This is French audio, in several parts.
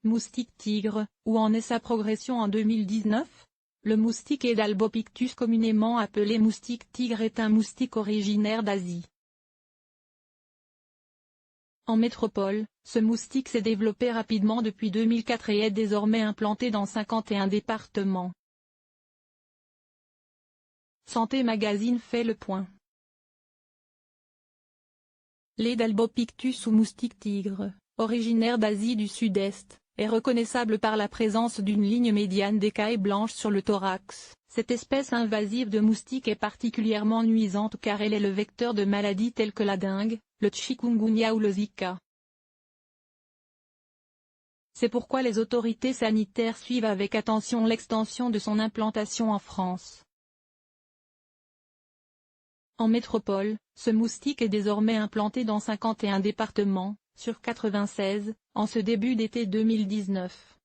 Moustique tigre, où en est sa progression en 2019? Le moustique Edalbopictus communément appelé moustique tigre est un moustique originaire d'Asie. En métropole, ce moustique s'est développé rapidement depuis 2004 et est désormais implanté dans 51 départements. Santé Magazine fait le point. L'Edalbopictus ou moustique tigre, originaire d'Asie du Sud-Est, est reconnaissable par la présence d'une ligne médiane d'écailles blanches sur le thorax. Cette espèce invasive de moustique est particulièrement nuisante car elle est le vecteur de maladies telles que la dengue, le chikungunya ou le Zika. C'est pourquoi les autorités sanitaires suivent avec attention l'extension de son implantation en France. En métropole, ce moustique est désormais implanté dans 51 départements, sur 96, en ce début d'été 2019.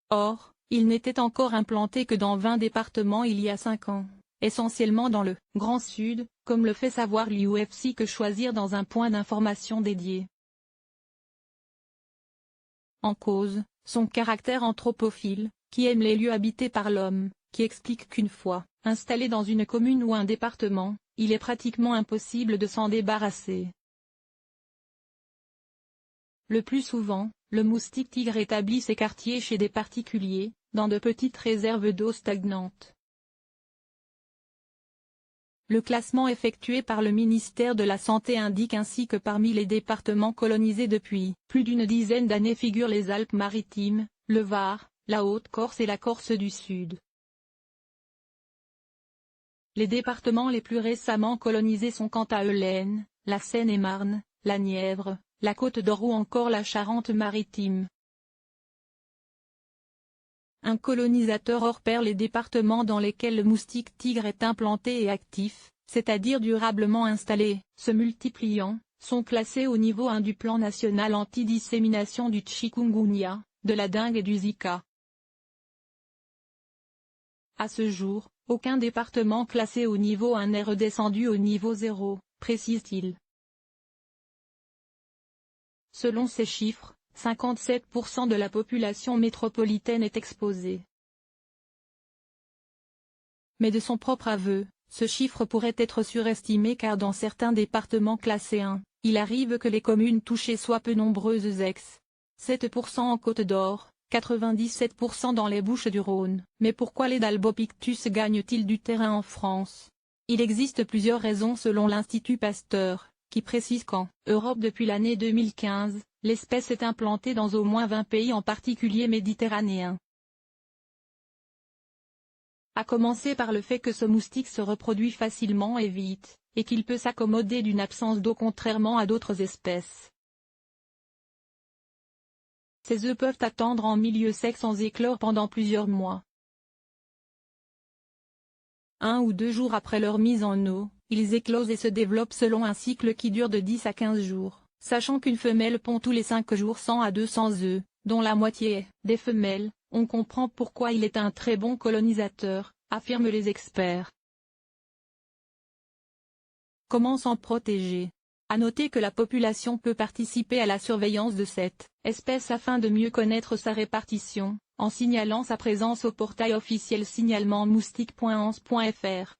Or, il n'était encore implanté que dans 20 départements il y a 5 ans, essentiellement dans le « Grand Sud », comme le fait savoir l'UFC Que Choisir dans un point d'information dédié. En cause, son caractère anthropophile, qui aime les lieux habités par l'homme, qui explique qu'une fois installé dans une commune ou un département, il est pratiquement impossible de s'en débarrasser. Le plus souvent, le moustique tigre établit ses quartiers chez des particuliers, dans de petites réserves d'eau stagnantes. Le classement effectué par le ministère de la Santé indique ainsi que parmi les départements colonisés depuis plus d'une dizaine d'années figurent les Alpes-Maritimes, le Var, la Haute-Corse et la Corse du Sud. Les départements les plus récemment colonisés sont quant à eux l'Aisne, la Seine-et-Marne, la Nièvre, la Côte d'Or ou encore la Charente-Maritime. Un colonisateur hors pair. Les départements dans lesquels le moustique tigre est implanté et actif, c'est-à-dire durablement installé, se multipliant, sont classés au niveau 1 du plan national anti-dissémination du chikungunya, de la dengue et du Zika. À ce jour, aucun département classé au niveau 1 n'est redescendu au niveau 0, précise-t-il. Selon ces chiffres, 57% de la population métropolitaine est exposée. Mais de son propre aveu, ce chiffre pourrait être surestimé car dans certains départements classés 1, il arrive que les communes touchées soient peu nombreuses, 7% en Côte d'Or, 97% dans les Bouches-du-Rhône. Mais pourquoi l'Edalbopictus gagne-t-il du terrain en France? Il existe plusieurs raisons selon l'Institut Pasteur, qui précise qu'en Europe depuis l'année 2015, l'espèce est implantée dans au moins 20 pays en particulier méditerranéens. À commencer par le fait que ce moustique se reproduit facilement et vite, et qu'il peut s'accommoder d'une absence d'eau contrairement à d'autres espèces. Ces œufs peuvent attendre en milieu sec sans éclore pendant plusieurs mois. 1 ou 2 jours après leur mise en eau, ils éclosent et se développent selon un cycle qui dure de 10 à 15 jours, sachant qu'une femelle pond tous les 5 jours 100 à 200 œufs, dont la moitié est des femelles. On comprend pourquoi il est un très bon colonisateur, affirment les experts. Comment s'en protéger? À noter que la population peut participer à la surveillance de cette espèce afin de mieux connaître sa répartition, en signalant sa présence au portail officiel signalement-moustique.anse.fr.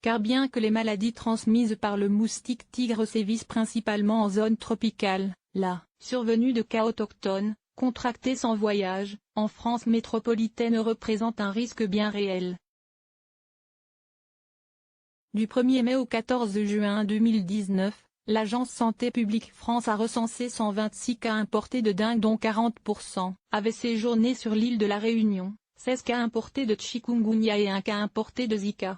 Car bien que les maladies transmises par le moustique tigre sévissent principalement en zone tropicale, la survenue de cas autochtones, contractés sans voyage, en France métropolitaine représente un risque bien réel. Du 1er mai au 14 juin 2019, l'Agence Santé Publique France a recensé 126 cas importés de dengue dont 40% avaient séjourné sur l'île de la Réunion, 16 cas importés de chikungunya et 1 cas importé de Zika.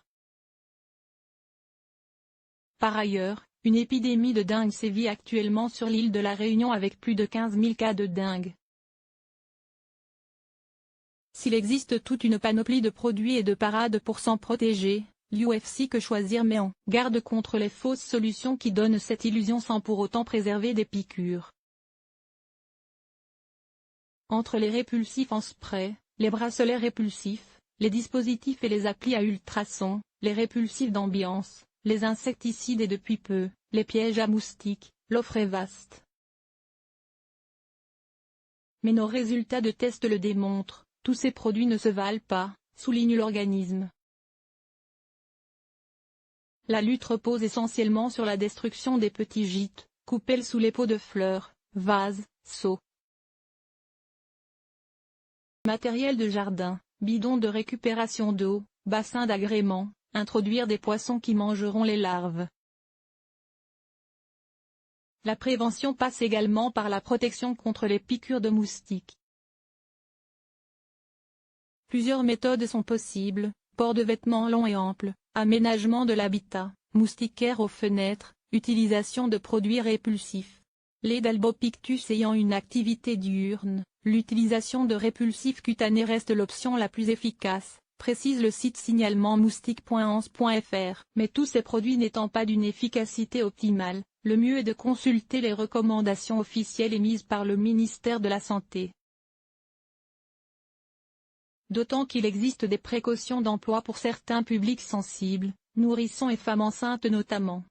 Par ailleurs, une épidémie de dengue sévit actuellement sur l'île de la Réunion avec plus de 15 000 cas de dengue. S'il existe toute une panoplie de produits et de parades pour s'en protéger, l'UFC Que Choisir met en garde contre les fausses solutions qui donnent cette illusion sans pour autant préserver des piqûres. Entre les répulsifs en spray, les bracelets répulsifs, les dispositifs et les applis à ultrasons, les répulsifs d'ambiance, les insecticides et depuis peu, les pièges à moustiques, l'offre est vaste. Mais nos résultats de tests le démontrent, tous ces produits ne se valent pas, souligne l'organisme. La lutte repose essentiellement sur la destruction des petits gîtes, coupelles sous les pots de fleurs, vases, seaux. Matériel de jardin, bidons de récupération d'eau, bassins d'agrément, introduire des poissons qui mangeront les larves. La prévention passe également par la protection contre les piqûres de moustiques. Plusieurs méthodes sont possibles, port de vêtements longs et amples, aménagement de l'habitat, moustiquaire aux fenêtres, utilisation de produits répulsifs. Les Albopictus ayant une activité diurne, l'utilisation de répulsifs cutanés reste l'option la plus efficace, précise le site signalement-moustique.anse.fr. Mais tous ces produits n'étant pas d'une efficacité optimale, le mieux est de consulter les recommandations officielles émises par le ministère de la Santé. D'autant qu'il existe des précautions d'emploi pour certains publics sensibles, nourrissons et femmes enceintes notamment.